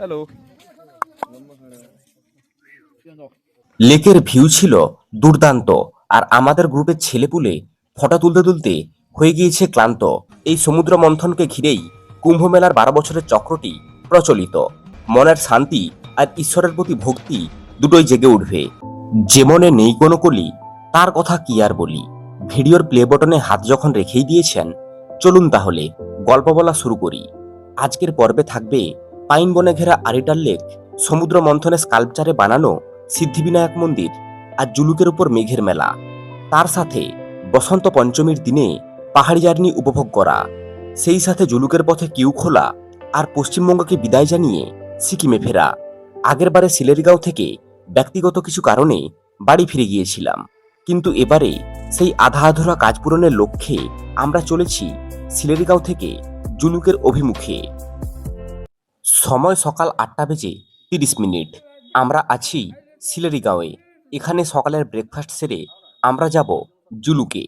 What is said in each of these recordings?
Hello. লেকের view ছিল দুর্দান্ত, আর আমাদের গ্রুপের ছেলেপুলে ফটো তুলতে তুলতে হয়ে গিয়েছে ক্লান্ত। এই সমুদ্র মন্থনকে ঘিরেই কুম্ভমেলার 12 বছরের চক্রটি প্রচলিত। মনের শান্তি আর ঈশ্বরের প্রতি ভক্তি দুটোই জেগে উঠবে। যে মনে নেই কোনো কলি, তার কথা কি আর বলি। ভিডিওর প্লে বটনে হাত যখন রেখেই দিয়েছেন, চলুন তাহলে গল্প বলা শুরু করি। আজকের পর্বে থাকবে পাইন বনে ঘেরা আরিটাল লেক, সমুদ্র মন্থনের স্কাল্পচারে বানানো সিদ্ধিবিনায়ক মন্দির, আর জুলুকের উপর মেঘের মেলা। তার সাথে বসন্ত পঞ্চমীর দিনে পাহাড়ি জার্নি উপভোগ করা, সেই সাথে জুলুকের পথে কিউ খোলা, আর পশ্চিমবঙ্গকে বিদায় জানিয়ে সিকিমে ফেরা। আগেরবারে সিলেরিগাঁও থেকে ব্যক্তিগত কিছু কারণে বাড়ি ফিরে গিয়েছিলাম, কিন্তু এবারে সেই আধা আধুরা কাজ পূরণের লক্ষ্যে আমরা চলেছি সিলেরিগাঁও থেকে জুলুকের অভিমুখে। সময় সকাল 8টা বেজে 30 মিনিট। আমরা আছি সিলেরিগাঁওয়ে। এখানে সকালের ব্রেকফাস্ট সেরে আমরা যাব জুলুকে।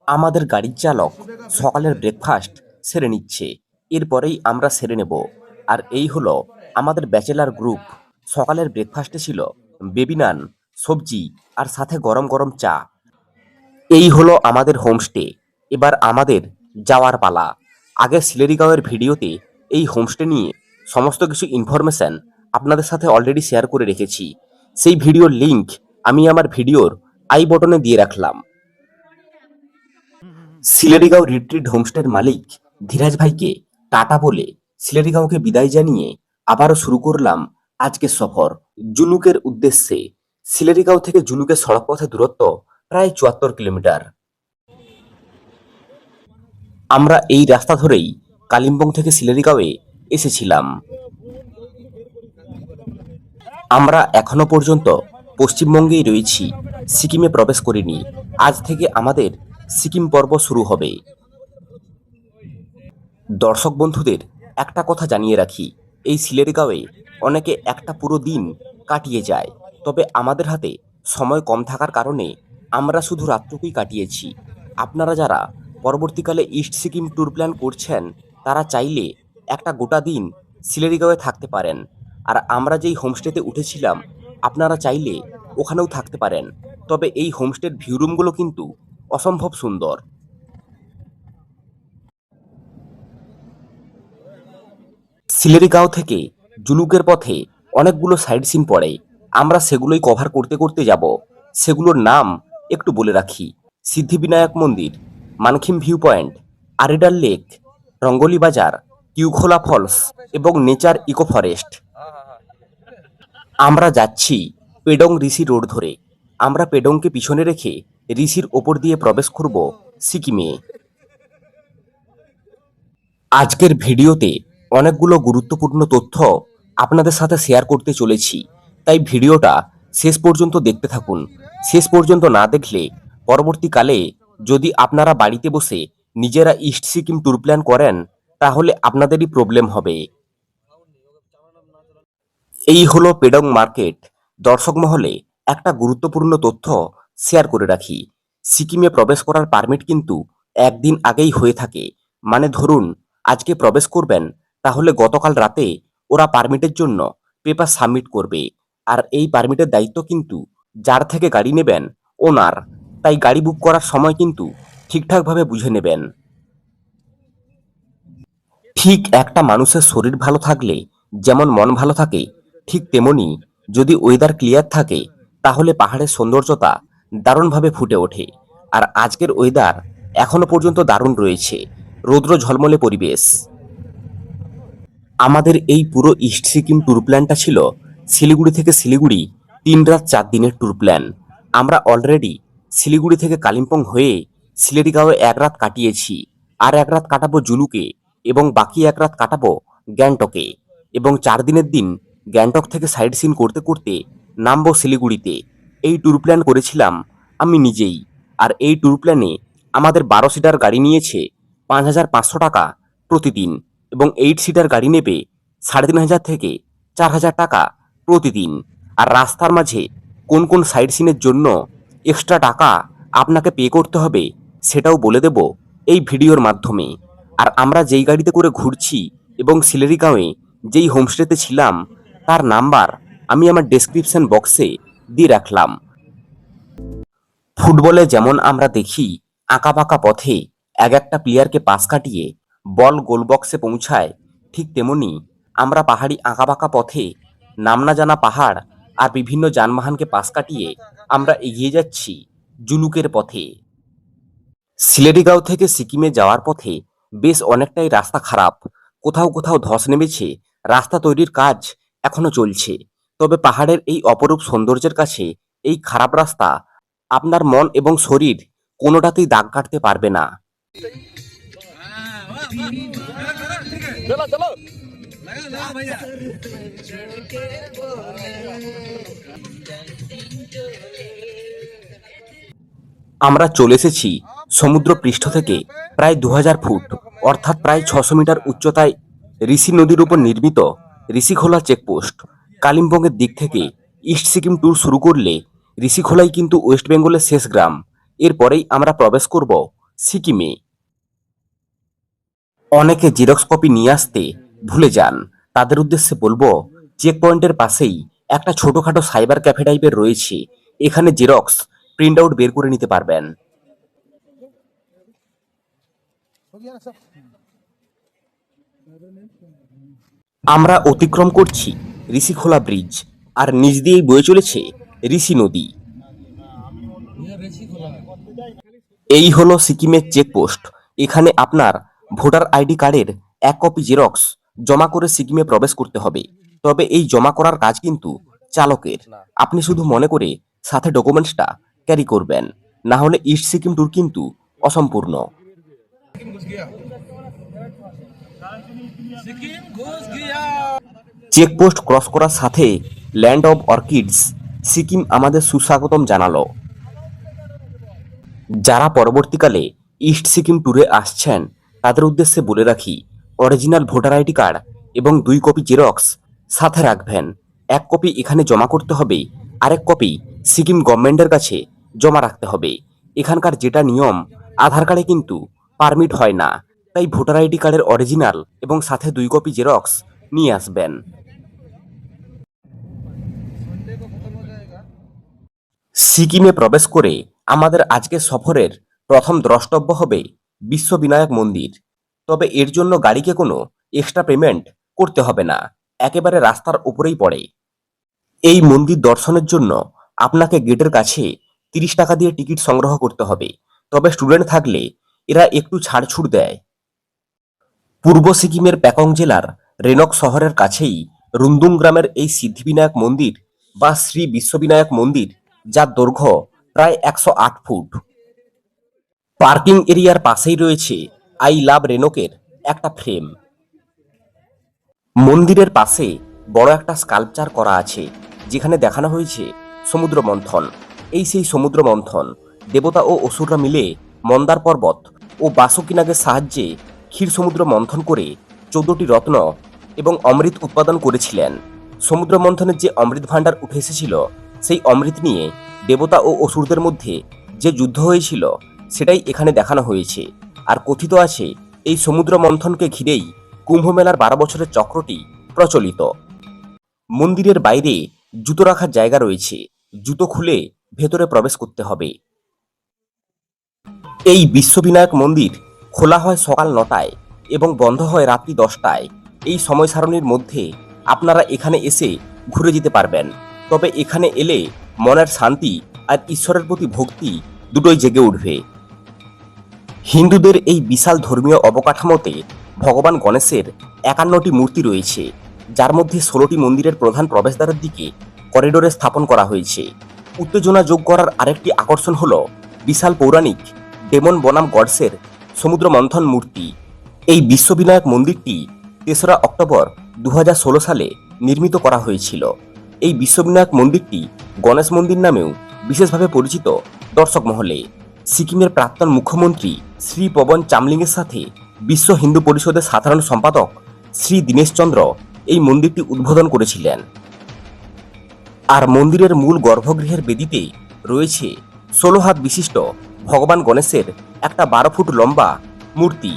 আমাদের গাড়ির চালক সকালের ব্রেকফাস্ট সেরে নিচ্ছে, এরপরেই আমরা সেরে নেব। আর এই হলো আমাদের ব্যাচেলার গ্রুপ। সকালের ব্রেকফাস্টে ছিল বেবি নান, সবজি, আর সাথে গরম গরম চা। এই হলো আমাদের হোমস্টে। এবার আমাদের যাওয়ার পালা। আগে সিলেরিগাঁওয়ের ভিডিওতে এই হোমস্টে নিয়ে সমস্ত কিছু ইনফরমেশন আপনাদের সাথে অলরেডি শেয়ার করে রেখেছি। সেই ভিডিওর লিংক আমি আমার ভিডিওর আই বটনে দিয়ে রাখলাম। সিলেরিগাঁও রিট্রিট হোমস্টের মালিক ধীরাজ ভাইকে টাটা বলে সিলেরিগাঁওকে বিদায় জানিয়ে আবারও শুরু করলাম আজকের সফর জুলুকের উদ্দেশ্যে। সিলেরিগাঁও থেকে জুলুকের সড়ক পথের দূরত্ব প্রায় 74 কিলোমিটার। আমরা এই রাস্তা ধরেই কালিম্পং থেকে সিলেরিগাঁওয়ে এসেছিলাম। আমরা এখনো পর্যন্ত পশ্চিমবঙ্গেই রয়েছি, সিকিমে প্রবেশ করিনি। আজ থেকে আমাদের সিকিম পর্ব শুরু হবে। দর্শক বন্ধুদের একটা কথা জানিয়ে রাখি, এই সিলেরিগাঁওয়ে অনেকে একটা পুরো দিন কাটিয়ে যায়, তবে আমাদের হাতে সময় কম থাকার কারণে আমরা শুধু রাত্রকুই কাটিয়েছি। আপনারা যারা পরবর্তীকালে ইস্ট সিকিম ট্যুর প্ল্যান করছেন, তারা চাইলে একটা গোটা দিন সিলেরিগাঁওয়ে থাকতে পারেন। আর আমরা যেই হোমস্টেতে উঠেছিলাম, আপনারা চাইলে ওখানেও থাকতে পারেন, তবে এই হোমস্টের ভিউ রুমগুলো কিন্তু অসম্ভব সুন্দর। সিলেরিগাঁও থেকে জুলুকের পথে অনেকগুলো সাইড সিন পড়ে, আমরা সেগুলোই কভার করতে করতে যাব। সেগুলোর নাম একটু বলে রাখি: সিদ্ধিবিনায়ক মন্দির, Mankhim view point, আরিডাল lake, rangoli বাজার, কিউখোলা ফলস এবং নেচার ইকো ফরেস্ট। আমরা যাচ্ছি পেডং ঋষি রোড ধরে। আমরা পেডংকে পিছনে রেখে ঋষির ওপর দিয়ে প্রবেশ করব সিকিমে। আজকের ভিডিওতে অনেকগুলো গুরুত্বপূর্ণ তথ্য আপনাদের সাথে শেয়ার করতে চলেছি, তাই ভিডিওটা শেষ পর্যন্ত দেখতে থাকুন। শেষ পর্যন্ত না দেখলে পরবর্তীকালে যদি আপনারা বাড়িতে বসে নিজেরা ইস্ট সিকিম ট্যুর প্ল্যান করেন, তাহলে আপনাদেরই প্রবলেম হবে। এই হলো পেডং মার্কেট। দর্শক মহলে একটা গুরুত্বপূর্ণ তথ্য শেয়ার করে রাখি: সিকিমে প্রবেশ করার পারমিট কিন্তু একদিন আগেই হয়ে থাকে। মানে ধরুন আজকে প্রবেশ করবেন, তাহলে গতকাল রাতে ওরা পারমিটের জন্য পেপার সাবমিট করবে। আর এই পারমিটের দায়িত্ব কিন্তু যার থেকে গাড়ি নেবেন ওনার, তাই গাড়ি বুক করার সময় কিন্তু ঠিকঠাকভাবে বুঝে নেবেন। ঠিক একটা মানুষের শরীর ভালো থাকলে যেমন মন ভালো থাকে, ঠিক তেমনি যদি ওয়েদার ক্লিয়ার থাকে, তাহলে পাহাড়ের সৌন্দর্যতা দারুণভাবে ফুটে ওঠে। আর আজকের ওয়েদার এখনো পর্যন্ত দারুণ রয়েছে, রৌদ্র ঝলমলে পরিবেশ। আমাদের এই পুরো ইস্ট সিকিম ট্যুর প্ল্যানটা ছিল শিলিগুড়ি থেকে শিলিগুড়ি 3 রাত 4 দিনের ট্যুর প্ল্যান। আমরা অলরেডি শিলিগুড়ি থেকে কালিম্পং হয়ে সিলেরিগাঁওয়ে 1 রাত কাটিয়েছি, আর 1 রাত কাটাবো জুলুকে, এবং বাকি 1 রাত কাটাবো গ্যাংটকে। এবং 4 দিনের দিন গ্যাংটক থেকে সাইড সিন করতে করতে নামবো শিলিগুড়িতে। এই ট্যুর প্ল্যান করেছিলাম আমি নিজেই, আর এই ট্যুর প্ল্যানে আমাদের 12 সিটার গাড়ি নিয়েছে 5,500 টাকা প্রতিদিন, এবং 8 সিটার গাড়ি নেবে 3,500 থেকে 4,000 টাকা প্রতিদিন। আর রাস্তার মাঝে কোন কোন সাইড সিনের জন্য এক্সট্রা টাকা আপনাকে পে করতে হবে সেটাও বলে দেব এই ভিডিওর মাধ্যমে। আর আমরা যেই গাড়িতে করে ঘুরছি এবং সিলেরিগাঁওয়ে যেই হোমস্টেতে ছিলাম তার নাম্বার আমি আমার ডেসক্রিপশন বক্সে দিয়ে রাখলাম। ফুটবলে যেমন আমরা দেখি আঁকাবাঁকা পথে এক একটা প্লেয়ারকে পাস কাটিয়ে বল গোলবক্সে পৌঁছায়, ঠিক তেমনি আমরা পাহাড়ি আঁকাবাঁকা পথে নাম না জানা পাহাড় আর বিভিন্ন যানবাহনকে পাস কাটিয়ে আমরা এগিয়ে যাচ্ছি জুলুকের পথে। সিলেরিগাঁও থেকে সিকিমে যাওয়ার পথে বেশ অনেকটাই রাস্তা খারাপ, কোথাও কোথাও ধস নেমেছে, রাস্তা তৈরির কাজ এখনো চলছে। তবে পাহাড়ের এই অপরূপ সৌন্দর্যের কাছে এই খারাপ রাস্তা আপনার মন এবং শরীর কোনোটাতেই দাগ কাটতে পারবে না। আমরা চলে এসেছি সমুদ্র পৃষ্ঠ থেকে প্রায় 2000 ফুট অর্থাৎ প্রায় 600 মিটার উচ্চতায় ঋষি নদীর উপর নির্মিত ঋষিখোলা চেকপোস্ট। কালিম্পংয়ের দিক থেকে ইস্ট সিকিম ট্যুর শুরু করলে ঋষিখোলাই কিন্তু ওয়েস্ট বেঙ্গলের শেষ গ্রাম। এরপরেই আমরা প্রবেশ করব সিকিমে। অনেকে জেরক্স কপি নিয়ে আসতে ভুলে যান, তাদের উদ্দেশ্যে বলবো চেক পয়েন্টের পাশেই একটা ছোটখাটো সাইবার ক্যাফে টাইপের রয়েছে, এখানে জেরক্স প্রিন্ট আউট বের করে নিতে পারবেন। আমরা অতিক্রম করছি ঋষিখোলা ব্রিজ আর নিচ দিয়েই বয়ে চলেছে ঋষি নদী। এই হলো সিকিমের চেকপোস্ট। এখানে আপনার ভোটার আইডি কার্ডের 1 কপি জেরক্স জমা করে সিকিমে প্রবেশ করতে হবে। তবে এই জমা করার কাজ কিন্তু চালকের, আপনি শুধু মনে করে সাথে ডকুমেন্টসটা ক্যারি করবেন, না হলে ইস্ট সিকিম ট্যুর কিন্তু অসম্পূর্ণ। চেকপোস্ট ক্রস করার সাথে ল্যান্ড অব অর্কিডস সিকিম আমাদের সুস্বাগতম জানালো। যারা পরবর্তীকালে ইস্ট সিকিম ট্যুরে আসছেন তাদের উদ্দেশ্যে বলে রাখি, অরিজিনাল ভোটার আইডি কার্ড এবং 2 কপি জেরক্স সাথে রাখবেন। 1 কপি এখানে জমা করতে হবে, আরেক কপি সিকিম গভর্নমেন্টের কাছে জমা রাখতে হবে। এখানকার যেটা নিয়ম, আধার কার্ডে কিন্তু পারমিট হয় না, তাই ভোটার আইডি কার্ডের অরিজিনাল এবং সাথে 2 কপি জেরক্স নিয়ে আসবেন। সিকিমে প্রবেশ করে আমাদের আজকের সফরের প্রথম দ্রষ্টব্য হবে বিশ্ববিনায়ক মন্দির। তবে এর জন্য গাড়িকে কোনো এক্সট্রা পেমেন্ট করতে হবে না, একেবারে রাস্তার উপরেই পড়ে। এই মন্দির দর্শনের জন্য আপনাকে গেটের কাছে 30 টাকা দিয়ে টিকিট সংগ্রহ করতে হবে। তবে স্টুডেন্ট থাকলে এরা একটু ছাড়ছুড় দেয়। পূর্ব সিকিমের প্যাকং জেলার রেনক শহরের কাছেই রুন্দুং গ্রামের এই সিদ্ধিবিনায়ক মন্দির বা শ্রী বিশ্ববিনায়ক মন্দির, যার দৈর্ঘ্য প্রায় 108 ফুট। পার্কিং এরিয়ার পাশেই রয়েছে আই লাভ রেনকের একটা ফ্রেম। মন্দিরের পাশে বড় একটা স্কাল্পচার করা আছে, যেখানে দেখানো হয়েছে সমুদ্র মন্থন। এই সেই সমুদ্র মন্থন, দেবতা ও অসুররা মিলে মন্দার পর্বত ও বাসুকিনাগের সাহায্যে ক্ষীর সমুদ্র মন্থন করে 14টি রত্ন এবং অমৃত উৎপাদন করেছিলেন। সমুদ্র মন্থনের যে অমৃত ভাণ্ডার উঠে এসেছিল, সেই অমৃত নিয়ে দেবতা ও অসুরদের মধ্যে যে যুদ্ধ হয়েছিল সেটাই এখানে দেখানো হয়েছে। আর কথিত আছে এই সমুদ্র মন্থনকে ঘিরেই কুম্ভ মেলার 12 বছরের চক্রটি প্রচলিত। মন্দিরের বাইরে জুতো রাখার জায়গা রয়েছে, জুতো খুলে ভেতরে প্রবেশ করতে হবে। এই বিশ্ববিনায়ক মন্দির খোলা হয় সকাল 9টায় এবং বন্ধ হয় রাত্রি 10টায়। এই সময় সারণীর মধ্যে আপনারা এখানে এসে ঘুরে যেতে পারবেন। তবে এখানে এলে মনের শান্তি আর ঈশ্বরের প্রতি ভক্তি দুটোই জেগে উঠবে। হিন্দুদের এই বিশাল ধর্মীয় অবকাঠামোতে ভগবান গণেশের 51টি মূর্তি রয়েছে, যার মধ্যে 16টি মন্দিরের প্রধান প্রবেশদ্বারের দিকে করিডোরে স্থাপন করা হয়েছে। উত্তেজনা যোগ করার আরেকটি আকর্ষণ হল বিশাল পৌরাণিক ডেমন বনাম গডসের সমুদ্র মন্থন মূর্তি। এই বিশ্ববিনায়ক মন্দিরটি 3রা অক্টোবর 2016 সালে নির্মিত করা হয়েছিল। এই বিশ্ববিনায়ক মন্দিরটি গণেশ মন্দির নামেও বিশেষভাবে পরিচিত দর্শক মহলে। সিকিমের প্রাক্তন মুখ্যমন্ত্রী শ্রী পবন চামলিংয়ের সাথে বিশ্ব হিন্দু পরিষদের সাধারণ সম্পাদক শ্রী দীনেশ চন্দ্র এই মন্দিরটি উদ্বোধন করেছিলেন। আর মন্দিরের মূল গর্ভগৃহের বেদিতে রয়েছে 16 হাত বিশিষ্ট ভগবান গণেশের একটা 12 ফুট লম্বা মূর্তি।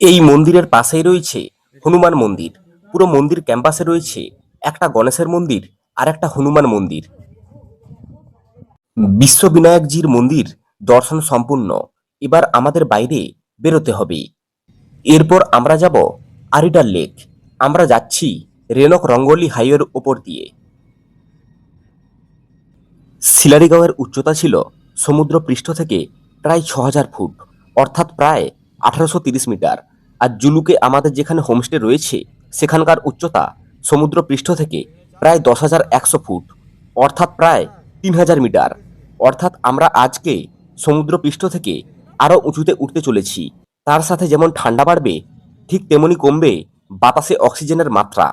এই মন্দিরের পাশেই রয়েছে হনুমান মন্দির। পুরো মন্দির ক্যাম্পাসে রয়েছে একটা গণেশের মন্দির আর একটা হনুমান মন্দির। বিশ্ববিনায়কজির মন্দির দর্শন সম্পূর্ণ। এবার আমাদের বাইরে বেরোতে হবে। এরপর আমরা যাব আরিডাল লেক। আমরা যাচ্ছি রেনক রঙ্গলি হাইওয়ের ওপর দিয়ে। সিলারিগাঁওয়ের উচ্চতা ছিল সমুদ্র পৃষ্ঠ থেকে প্রায় ৬,০০০ ফুট, অর্থাৎ প্রায় ১৮৩০ মিটার। আর জুলুকে আমাদের যেখানে হোমস্টে রয়েছে সেখানকার উচ্চতা সমুদ্র পৃষ্ঠ থেকে প্রায় ১০,১০০ ফুট, অর্থাৎ প্রায় ৩,০০০ মিটার। অর্থাৎ আমরা আজকে সমুদ্র পৃষ্ঠ থেকে আরও উঁচুতে উঠতে চলেছি। তার সাথে যেমন ঠান্ডা বাড়বে, ঠিক তেমনি কমবে বাতাসে অক্সিজেনের মাত্রা।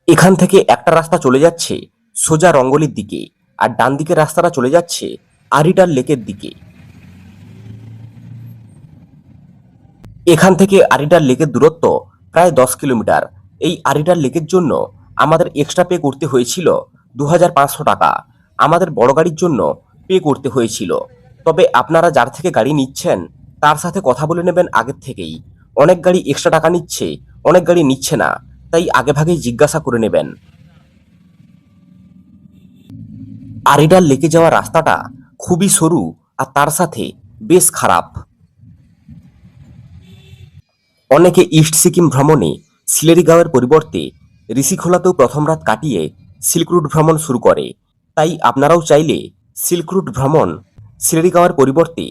এখান থেকে একটা রাস্তা চলে যাচ্ছে সোজা রঙ্গলির দিকে, আর ডান দিকের রাস্তাটা চলে যাচ্ছে আরিডাল লেকের দিকে। এখান থেকে আরিডাল লেকের দূরত্ব প্রায় ১০ কিলোমিটার। এই আরিডাল লেকের জন্য আমাদের এক্সট্রা পে করতে হয়েছিল ২,৫০০ টাকা। আমাদের বড় গাড়ির জন্য পে করতে হয়েছিল। তবে আপনারা যার থেকে গাড়ি নিচ্ছেন তার সাথে কথা বলে নেবেন আগের থেকেই। অনেক গাড়ি এক্সট্রা টাকা নিচ্ছে, অনেক গাড়ি নিচ্ছে না, তাই আগেভাগেই জিজ্ঞাসা করে নেবেন। আরিডাল লেকে যাওয়ার রাস্তাটা খুবই সরু আর তার সাথে বেশ খারাপ। অনেকে ইস্ট সিকিম ভ্রমণে সিলেরিগাঁওয়ের পরিবর্তে ঋষিখোলাতেও প্রথম রাত কাটিয়ে সিল্ক রুট ভ্রমণ শুরু করে। তাই আপনারাও চাইলে সিল্ক রুট ভ্রমণ সিলেরিগাঁওয়ের পরিবর্তে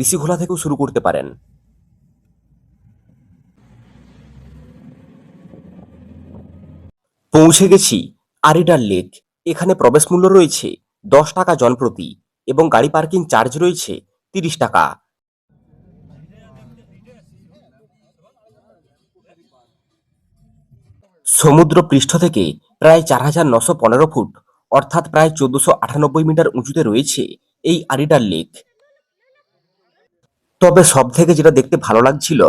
ঋষিখোলা থেকেও শুরু করতে পারেন। পৌঁছে গেছি আরিডাল লেক। এখানে প্রবেশ মূল্য রয়েছে ১০ টাকা জনপ্রতি এবং গাড়ি পার্কিং চার্জ রয়েছে ৩০ টাকা। সমুদ্র পৃষ্ঠ থেকে প্রায় ৪,৯১৫ ফুট, অর্থাৎ প্রায় ১৪৯৮ মিটার উঁচুতে রয়েছে এই আরিডাল লেক। তবে সব থেকে যেটা দেখতে ভালো লাগছিল,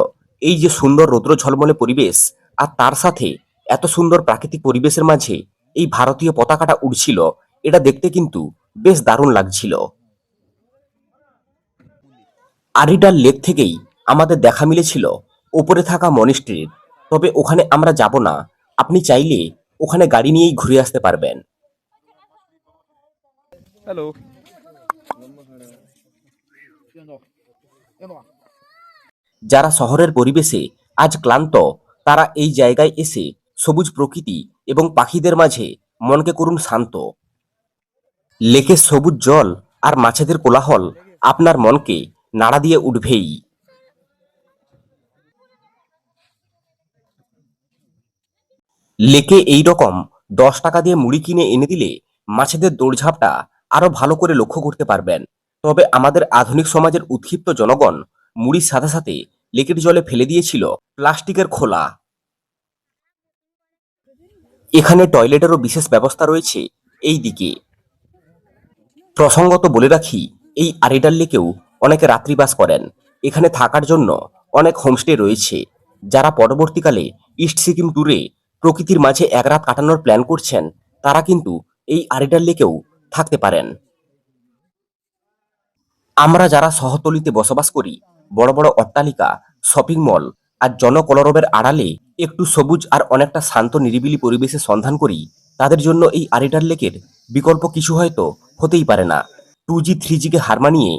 এই যে সুন্দর রৌদ্র ঝলমলে পরিবেশ আর তার সাথে এত সুন্দর প্রাকৃতিক পরিবেশের মাঝে এই ভারতীয় পতাকাটা উড়ছিল, এটা দেখতে কিন্তু বেশ দারুণ লাগছিল। আরিডাল লেক থেকেই আমাদের দেখা মিলেছিল ওপরে থাকা মনিস্ট্রির। তবে ওখানে আমরা যাব না, আপনি চাইলে ওখানে গাড়ি নিয়েই ঘুরে আসতে পারবেন। হ্যালো। যারা শহরের পরিবেশে আজ ক্লান্ত, তারা এই জায়গায় এসে সবুজ প্রকৃতি এবং পাখিদের মাঝে মনকে করুন শান্ত। লেকের সবুজ জল আর মাছেদের কোলাহল আপনার মনকে নাড়া দিয়ে উঠবেই। লেকে এই রকম ১০ টাকা দিয়ে মুড়ি কিনে এনে দিলে মাছেদের দৌড়ঝাঁপটা আরো ভালো করে লক্ষ্য করতে পারবেন। তবে আমাদের আধুনিক সমাজের উৎক্ষিপ্ত জনগণ মুড়ির সাথে সাথে লেকের জলে ফেলে দিয়েছিল প্লাস্টিকের খোলা। এখানে টয়লেটেরও বিশেষ ব্যবস্থা রয়েছে এই দিকে। প্রসঙ্গত বলে রাখি, এই আরিডাল লেকেও অনেকে রাত্রিবাস করেন। এখানে থাকার জন্য অনেক হোমস্টে রয়েছে। যারা পরবর্তীকালে ইস্ট সিকিম ট্যুরে প্রকৃতির মাঝে এক রাত কাটানোর প্ল্যান করছেন, তারা কিন্তু এই আরিডাল লেকেও থাকতে পারেন। আমরা যারা শহরতলিতে বসবাস করি, বড় বড় অট্টালিকা, শপিং মল আর জনকলরবের আড়ালে একটু সবুজ আর অনেকটা শান্ত নিরিবিলি পরিবেশের সন্ধান করি, তাদের জন্য এই আরিডাল লেকের বিকল্প কিছু হয়তো হতেই পারে না। 2G 3Gকে হার মানিয়ে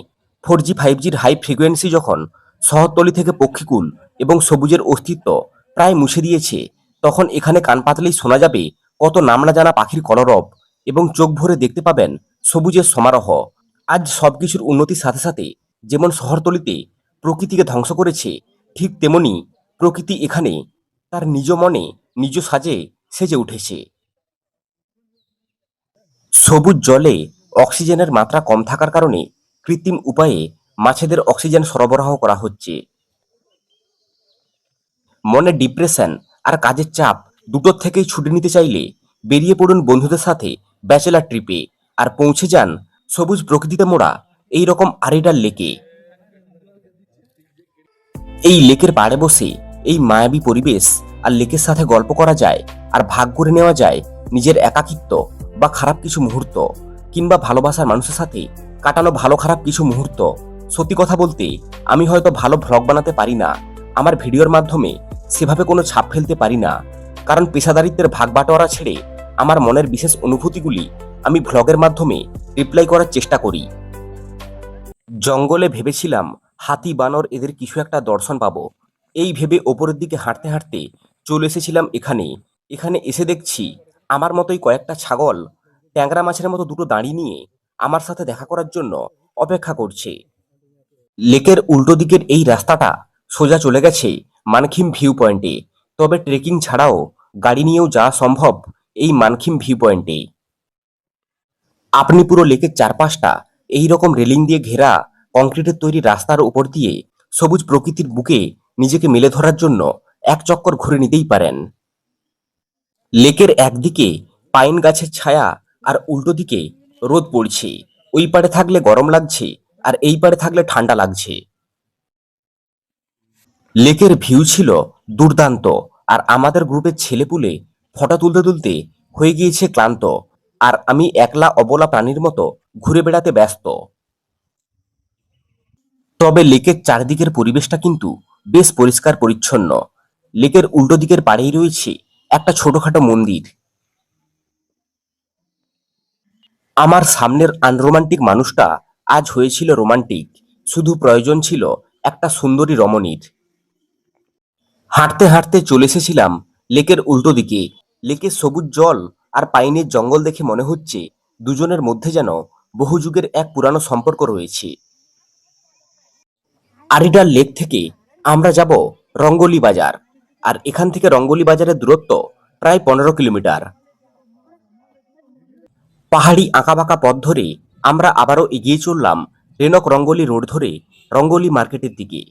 4G 5Gর হাই ফ্রিকোয়েন্সি যখন শহরতলি থেকে পক্ষীকুল এবং সবুজের অস্তিত্ব প্রায় মুছে দিয়েছে, তখন এখানে কান পাতলেই শোনা যাবে কত নাম না জানা পাখির কলরব এবং চোখ ভরে দেখতে পাবেন সবুজের সমারোহ। আজ সবকিছুর উন্নতির সাথে সাথে যেমন শহরতলিতে প্রকৃতিকে ধ্বংস করেছে, ঠিক তেমনি প্রকৃতি এখানে তার নিজ মনে নিজ সাজে সেজে উঠেছে। সবুজ জলে অক্সিজেনের মাত্রা কম থাকার কারণে কৃত্রিম উপায়ে মাছেদের অক্সিজেন সরবরাহ করা হচ্ছে। মনে ডিপ্রেশন আর কাজের চাপ দুটোর থেকেই ছুটি নিতে চাইলে বেরিয়ে পড়ুন বন্ধুদের সাথে ব্যাচেলার ট্রিপে আর পৌঁছে যান সবুজ প্রকৃতিতে মোড়া এই রকম আরিডাল লেকে। এই লেকের পাড়ে বসে এই মায়াবী পরিবেশ আর লেকের সাথে গল্প করা যায় আর ভাগ করে নেওয়া যায় নিজের একাকিত্ব বা খারাপ কিছু মুহূর্ত, কিংবা ভালোবাসার মানুষের সাথে কাটানো ভালো খারাপ কিছু মুহূর্ত। সত্যি কথা বলতে আমি হয়তো ভালো ভ্লগ বানাতে পারি না, আমার ভিডিওর মাধ্যমে সেভাবে কোনো ছাপ ফেলতে পারি না, কারণ পেশাদারিত্বের ভাগ বাটোয়ারা ছেড়ে আমার মনের বিশেষ অনুভূতিগুলি আমি ভ্লগের মাধ্যমে রিপ্লাই করার চেষ্টা করি। জঙ্গলে ভেবেছিলাম হাতি বানর এদের কিছু একটা দর্শন পাবো, এই ভেবে ওপরের দিকে হাঁটতে হাঁটতে চলে এসেছিলাম এখানে। এখানে এসে দেখছি আমার মতোই কয়েকটা ছাগল ট্যাংরা মাছের মতো দুটো দাঁড়ি নিয়ে আমার সাথে দেখা করার জন্য অপেক্ষা করছে। লেকের উল্টো দিকের এই রাস্তাটা সোজা চলে গেছে মানখিম ভিউ পয়েন্টে, তবে ট্রেকিং ছাড়াও গাড়ি নিয়েও যাওয়া সম্ভব এই মানখিম ভিউ পয়েন্টে। আপনি পুরো লেকের চারপাশটা এই রকম রেলিং দিয়ে ঘেরা কংক্রিটের তৈরি রাস্তার উপর দিয়ে সবুজ প্রকৃতির বুকে নিজেকে মেলে ধরার জন্য এক চক্কর ঘুরে নিতেই পারেন। লেকের একদিকে পাইন গাছের ছায়া আর উল্টো দিকে রোদ পড়ছে, ওই পারে থাকলে গরম লাগছে আর এই পারে থাকলে ঠান্ডা লাগছে। লেকের ভিউ ছিল দুর্দান্ত, আর আমাদের গ্রুপের ছেলেপুলে ফটো তুলতে তুলতে হয়ে গিয়েছে ক্লান্ত, আর আমি একলা অবলা প্রাণীর মতো ঘুরে বেড়াতে ব্যস্ত। তবে লেকের চারদিকের পরিবেশটা কিন্তু বেশ পরিষ্কার পরিচ্ছন্ন। লেকের উল্টো দিকের পাড়েই রয়েছে একটা ছোটখাটো মন্দির। আমার সামনের আনরোমান্টিক মানুষটা আজ হয়েছিল রোমান্টিক, শুধু প্রয়োজন ছিল একটা সুন্দরী রমণীর। হাঁটতে হাঁটতে চলে এসেছিলাম লেকের উল্টো দিকে। লেকের সবুজ জল আর পাইনের জঙ্গল দেখে মনে হচ্ছে দুজনের মধ্যে যেন বহু যুগের এক পুরানো সম্পর্ক রয়েছে। আরিডার লেক থেকে আমরা যাব রঙ্গলি বাজার, আর এখান থেকে রঙ্গলি বাজারের দূরত্ব প্রায় 15 কিলোমিটার। পাহাড়ি আঁকাবাঁকা পথ ধরে আমরা আবারও এগিয়ে চললাম রেনক রঙ্গলি রোড ধরে রঙ্গলি মার্কেটের দিকে।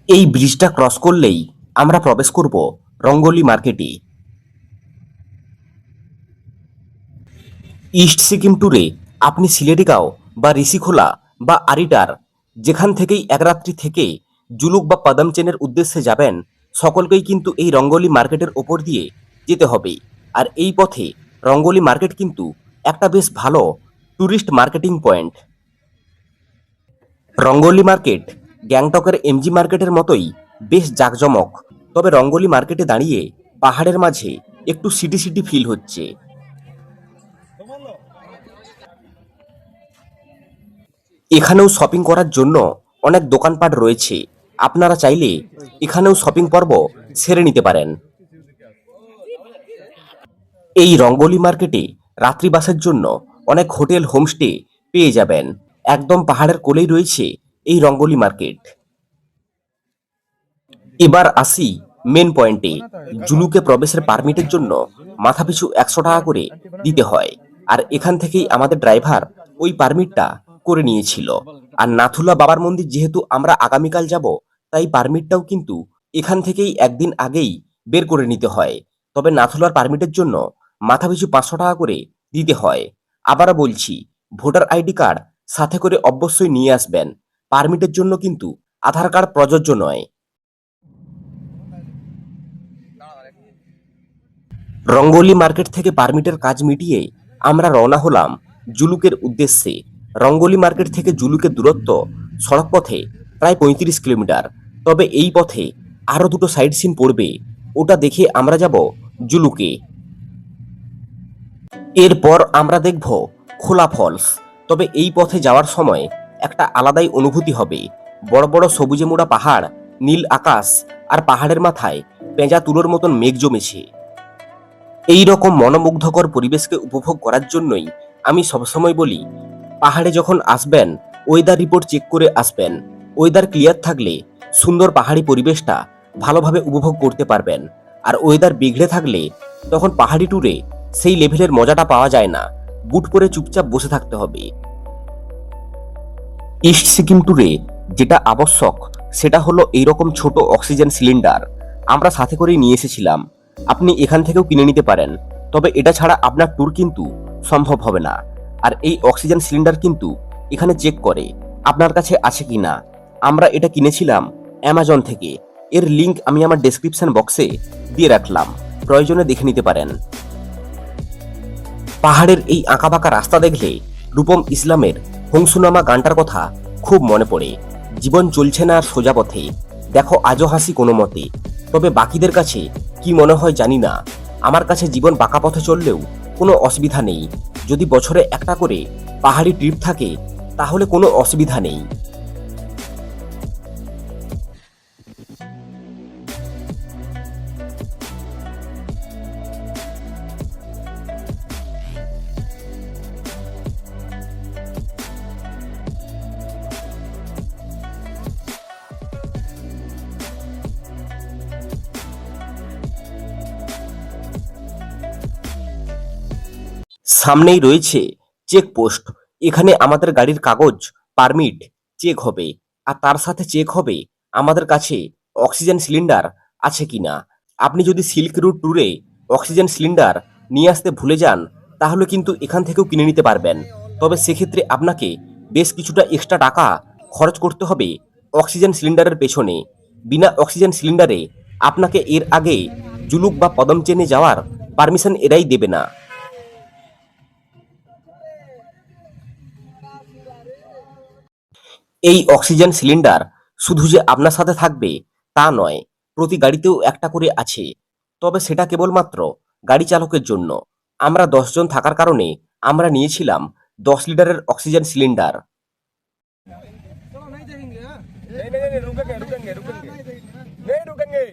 এই ব্রিজটা ক্রস করলেই আমরা প্রবেশ করব রঙ্গলি মার্কেটে। ইস্ট সিকিম ট্যুরে আপনি সিলেডিগাঁও বা ঋষিখোলা বা আরিটার যেখান থেকেই এক রাত্রি থেকে জুলুক বা পাদামচেনের উদ্দেশ্যে যাবেন, সকলকেই কিন্তু এই রঙ্গলি মার্কেটের ওপর দিয়ে যেতে হবে। আর এই পথে রঙ্গলি মার্কেট কিন্তু একটা বেশ ভালো tourist marketing point. Rangoli market গ্যাংটকের এমজি মার্কেটের মতোই বেশ জাঁকজমক, তবে রঙ্গলি মার্কেটে দাঁড়িয়ে পাহাড়ের মাঝে একটু সিটি সিটি ফিল হচ্ছে। এখানেও শপিং করার জন্য অনেক দোকানপাট রয়েছে, আপনারা চাইলে এখানেও শপিং পর্ব সেরে নিতে পারেন। এই রঙ্গলি মার্কেটে রাত্রিবাসের জন্য অনেক হোটেল হোমস্টে পেয়ে যাবেন। একদম পাহাড়ের কোলেই রয়েছে এই রঙ্গলি মার্কেট। এবার আসি মেন পয়েন্টে। জুলুকে প্রবেশের পারমিটের জন্য মাথাপিছু 100 টাকা করে দিতে হয়, আর এখান থেকেই আমাদের ড্রাইভার ওই পারমিটটা করে নিয়েছিল। আর নাথুলা বাবার মন্দির যেহেতু আমরা আগামীকাল যাব, তাই পারমিটটাও কিন্তু এখান থেকেই একদিন আগেই বের করে নিতে হয়। তবে নাথুলার পারমিটের জন্য মাথাপিছু 500 টাকা করে দিতে হয়। আবারও বলছি, ভোটার আইডি কার্ড সাথে করে অবশ্যই নিয়ে আসবেন। পারমিটের জন্য কিন্তু আধার কার্ড প্রযোজ্য নয়। রঙ্গলি মার্কেট থেকে পারমিটের কাজ মিটিয়ে আমরা রওনা হলাম জুলুকের উদ্দেশ্যে। রঙ্গলি মার্কেট থেকে জুলুকের দূরত্ব সড়ক পথে প্রায় 35 কিলোমিটার, তবে এই পথে আরও দুটো সাইড সিন পড়বে, ওটা দেখে আমরা যাব জুলুকে। এরপর আমরা দেখব খোলা ফলস। তবে এই পথে যাওয়ার সময় একটা আলাদাই অনুভূতি হবে। বড় বড় সবুজে মোড়া পাহাড়, নীল আকাশ, আর পাহাড়ের মাথায় পেঁজা তুলোর মতন মেঘ জমেছে। এই রকম মনোমুগ্ধকর পরিবেশকে উপভোগ করার জন্যই আমি সবসময় বলি, পাহাড়ে যখন আসবেন ওয়েদার রিপোর্ট চেক করে আসবেন। ওয়েদার ক্লিয়ার থাকলে সুন্দর পাহাড়ি পরিবেশটা ভালোভাবে উপভোগ করতে পারবেন, আর ওয়েদার বিগড়ে থাকলে তখন পাহাড়ি ট্যুরে সেই লেভেলের মজাটা পাওয়া যায় না, বুট পরে চুপচাপ বসে থাকতে হবে। ইস্ট সিকিম ট্যুরে যেটা আবশ্যক সেটা হলো এইরকম ছোট অক্সিজেন সিলিন্ডার, আমরা সাথে করেই নিয়ে এসেছিলাম। আপনি এখান থেকেও কিনে নিতে পারেন, তবে এটা ছাড়া আপনার ট্যুর কিন্তু সম্ভব হবে না। আর এই অক্সিজেন সিলিন্ডার কিন্তু এখানে চেক করে আপনার কাছে আছে কিনা। আমরা এটা কিনেছিলাম অ্যামাজন থেকে, এর লিংক আমি আমার ডেসক্রিপশন বক্সে দিয়ে রাখলাম, প্রয়োজনে দেখে নিতে পারেন। পাহাড়ের এই আঁকাবাঁকা রাস্তা দেখলে রূপম ইসলামের হংসুনামা গানটার কথা খুব মনে পড়ে। জীবন চলছে না আর সোজা পথে, দেখো আজও হাসি কোনো মতে। তবে বাকিদের কাছে কি মনে হয় জানি না, আমার কাছে জীবন বাঁকা পথে চললেও কোনো অসুবিধা নেই। যদি বছরে একটা করে পাহাড়ি ট্রিপ থাকে তাহলে কোনো অসুবিধা নেই। সামনেই রয়েছে চেকপোস্ট। এখানে আমাদের গাড়ির কাগজ, পারমিট চেক হবে, আর তার সাথে চেক হবে আমাদের কাছে অক্সিজেন সিলিন্ডার আছে কিনা। আপনি যদি সিল্ক রুট ট্যুরে অক্সিজেন সিলিন্ডার নিয়ে আসতে ভুলে যান তাহলে কিন্তু এখান থেকেও কিনে নিতে পারবেন। তবে সেক্ষেত্রে আপনাকে বেশ কিছুটা এক্সট্রা টাকা খরচ করতে হবে অক্সিজেন সিলিন্ডারের পেছনে। বিনা অক্সিজেন সিলিন্ডারে আপনাকে এর আগে জুলুক বা পদমচেনে যাওয়ার পারমিশন এরাই দেবে না। এই অক্সিজেন সিলিন্ডার শুধু যে আপনার সাথে থাকবে তা নয়, প্রতি গাড়িতেও একটা করে আছে। তবে সেটা কেবলমাত্র গাড়ি চালকের জন্য। আমরা 10 জন থাকার কারণে আমরা নিয়েছিলাম 10 লিটারের অক্সিজেন সিলিন্ডার। नहीं नहीं नहीं रुकेंगे रुकेंगे रुकेंगे नहीं रुकेंगे।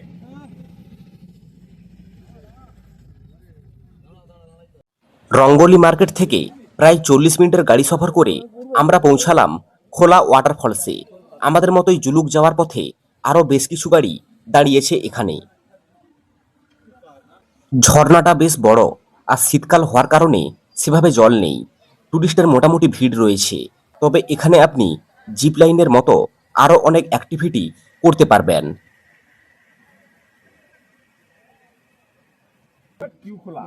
রঙ্গলি মার্কেট থেকে প্রায় 40 মিনিটের গাড়ি সফর করে আমরা পৌঁছালাম খোলা ওয়াটারফলসে। আমাদের মতোই জুলুক যাওয়ার পথে আরও বেশ কিছু গাড়ি দাঁড়িয়েছে এখানে। ঝর্ণাটা বেশ বড়, আর শীতকাল হওয়ার কারণে সেভাবে জল নেই। টুরিস্টের মোটামুটি ভিড় রয়েছে। তবে এখানে আপনি জিপ লাইনের মতো আরও অনেক অ্যাক্টিভিটি করতে পারবেন। কিউ খোলা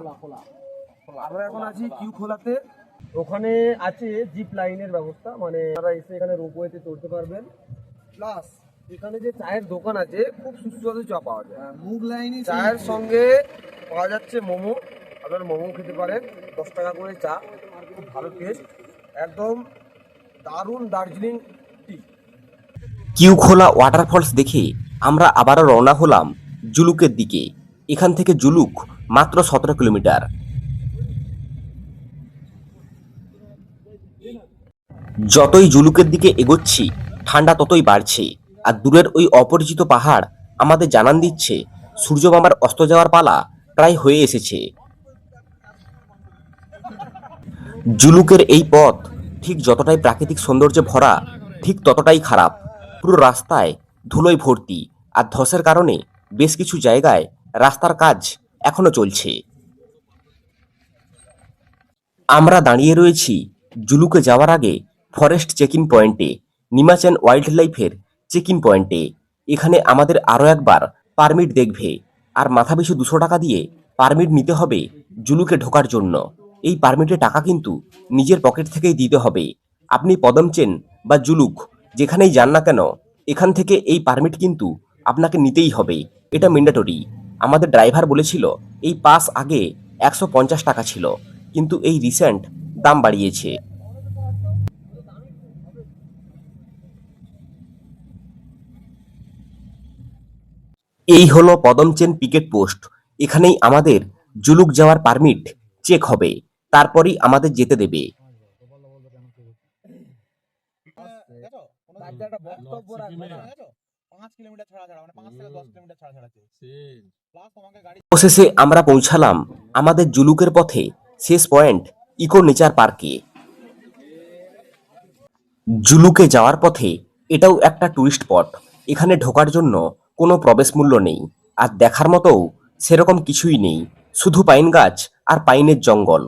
আমরা এখন আছি কিউ খোলাতে। ওখানে আছে জিপ লাইনের ব্যবস্থা, মানে আপনারা এসে এখানে রোপওয়েতে চড়তে পারবেন। প্লাস এখানে যে চায়ের দোকান আছে, খুব সুস্বাদু চা পাওয়া যায়। মুগ লাইনে চায়ের সঙ্গে পাওয়া যাচ্ছে মোমো, আপনারা মোমো খেতে পারেন। 10 টাকা করে চা, খুব ভালো টেস্ট, একদম দারুণ দার্জিলিং টি। কিউ খোলা ওয়াটারফলস দেখে আমরা আবারও রওনা হলাম জুলুকের দিকে। এখান থেকে জুলুক মাত্র 17 কিলোমিটার। যতই জুলুকের দিকে এগোচ্ছি ঠান্ডা ততই বাড়ছে, আর দূরের ওই অপরিচিত পাহাড় আমাদের জানান দিচ্ছে সূর্যমামার অস্ত যাওয়ার পালা প্রায় হয়ে এসেছে। জুলুকের এই পথ ঠিক যতটাই প্রাকৃতিক সৌন্দর্যে ভরা, ঠিক ততটাই খারাপ। পুরো রাস্তায় ধুলোয় ভর্তি, আর ধসের কারণে বেশ কিছু জায়গায় রাস্তার কাজ এখনো চলছে। আমরা দাঁড়িয়ে রয়েছি জুলুকে যাওয়ার আগে ফরেস্ট চেক ইন পয়েন্টে, নিমাচেন ওয়াইল্ড লাইফের চেক ইন পয়েন্টে। এখানে আমাদের আরও একবার পারমিট দেখবে, আর মাথাপিছু 200 টাকা দিয়ে পারমিট নিতে হবে জুলুকে ঢোকার জন্য। এই পারমিটের টাকা কিন্তু নিজের পকেট থেকেই দিতে হবে। আপনি পদমচেন বা জুলুক যেখানেই যান না কেন, এখান থেকে এই পারমিট কিন্তু আপনাকে নিতেই হবে, এটা ম্যান্ডেটরি। আমাদের ড্রাইভার বলেছিল এই পাস আগে 150 টাকা ছিল, কিন্তু এই রিসেন্ট দাম বাড়িয়েছে। এই হলো পদমচেন পিকেট পোস্ট। এখানেই আমাদের জুলুক যাওয়ার পারমিট চেক হবে, তারপরেই আমাদের যেতে দেবে। অবশেষে আমরা পৌঁছালাম আমাদের জুলুকের পথে শেষ পয়েন্ট ইকো নেচার পার্কে। জুলুকে যাওয়ার পথে এটাও একটা টুরিস্ট স্পট। এখানে ঢোকার জন্য কোনো প্রবেশ মূল্য নেই, আর দেখার মতোও সেরকম কিছুই নেই, শুধু পাইন গাছ আর পাইনের জঙ্গল।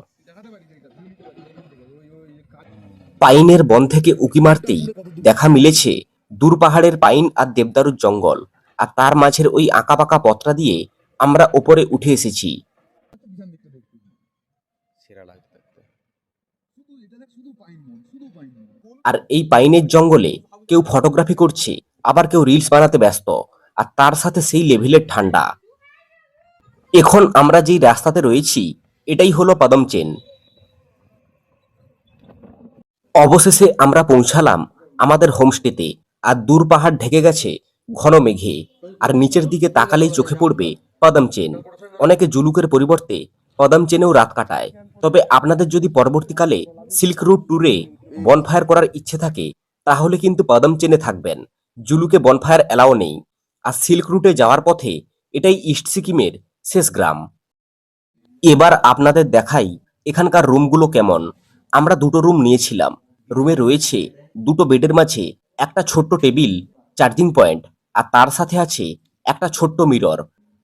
পাইনের বন থেকে উঁকি মারতেই দেখা মিলেছে দূর পাহাড়ের পাইন আর দেবদারুর জঙ্গল, আর তার মাঝের ওই আঁকাবাঁকা পথটা দিয়ে আমরা ওপরে উঠে এসেছি। আর এই পাইনের জঙ্গলে কেউ ফটোগ্রাফি করছে, আবার কেউ রিলস বানাতে ব্যস্ত, আর তার সাথে সেই লেভেলের ঠান্ডা। এখন আমরা যেই রাস্তাতে রয়েছি এটাই হলো পদমচেন। অবশেষে আমরা পৌঁছালাম আমাদের হোমস্টেতে। আর দূর পাহাড় ঢেকে গেছে ঘন মেঘে, আর নিচের দিকে তাকালেই চোখে পড়বে পদম চেন। অনেকে জুলুকের পরিবর্তে পদম চেনেও রাত কাটায়। তবে আপনাদের যদি পরবর্তীকালে সিল্ক রুট ট্যুরে বনফায়ার করার ইচ্ছে থাকে, তাহলে কিন্তু পদম চেনে থাকবেন। জুলুকে বনফায়ার এলাও নেই। আর সিল্ক রুটে যাওয়ার পথে এটাই ইস্ট সিকিমের শেষ গ্রাম। এবার আপনাদের দেখাই এখানকার রুমগুলো কেমন। আমরা দুটো রুম নিয়েছিলাম। রুমে রয়েছে দুটো বেডের মাঝে একটা ছোট্ট টেবিল, চার্জিং পয়েন্ট, আর তার সাথে আছে একটা ছোট্ট মিরর।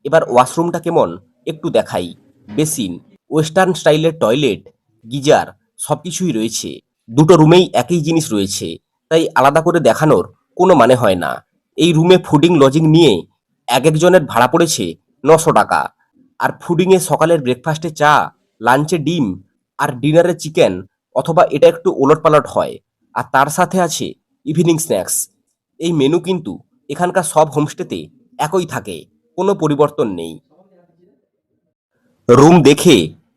এবার ওয়াশরুমটা কেমন একটু দেখাই। বেসিন, ওয়েস্টার্ন স্টাইলের টয়লেট, গিজার সবকিছুই রয়েছে। দুটো রুমেই একই জিনিস রয়েছে, তাই আলাদা করে দেখানোর কোনো মানে হয় না। এই রুমে ফুডিং লজিং নিয়ে এক একজনের ভাড়া পড়েছে 900 টাকা। আর ফুডিংয়ে সকালের ব্রেকফাস্টে চা, লাঞ্চে ডিম, আর ডিনারে চিকেন, অথবা এটা একটু ওলটপালট হয়। আর তার সাথে আছে ইভিনিং স্ন্যাক্স। এই মেনু কিন্তু এখানকার সব হোমস্টেতে একই থাকে, কোনো পরিবর্তন নেই। রুম দেখে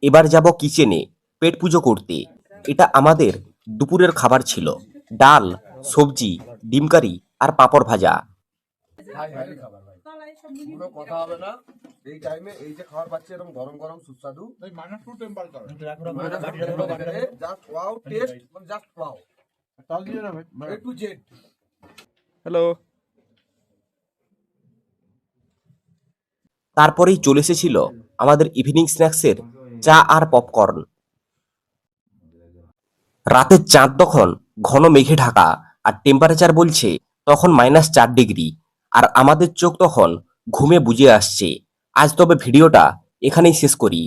এবার যাব কিচেনে পেট পুজো করতে। এটা আমাদের দুপুরের খাবার ছিল: ডাল, সবজি, ডিম কারি আর পাঁপড় ভাজা। কোনো কথা হবে না। এই টাইমে এই যে খাবার পাচ্ছি এরকম গরম গরম সুস্বাদু, just wow taste, just wow. A to Z. Hello. তারপরেই চলে এসেছিল আমাদের ইভিনিং স্ন্যাক্সের চা আর পপকর্ন। রাতের চাঁদ তখন ঘন মেঘে ঢাকা, আর টেম্পারেচার বলছে তখন -4 ডিগ্রি। আর আমাদের চোখ তখন ঘুমে বুজে আসছে। আজ তবে ভিডিওটা এখানেই শেষ করি।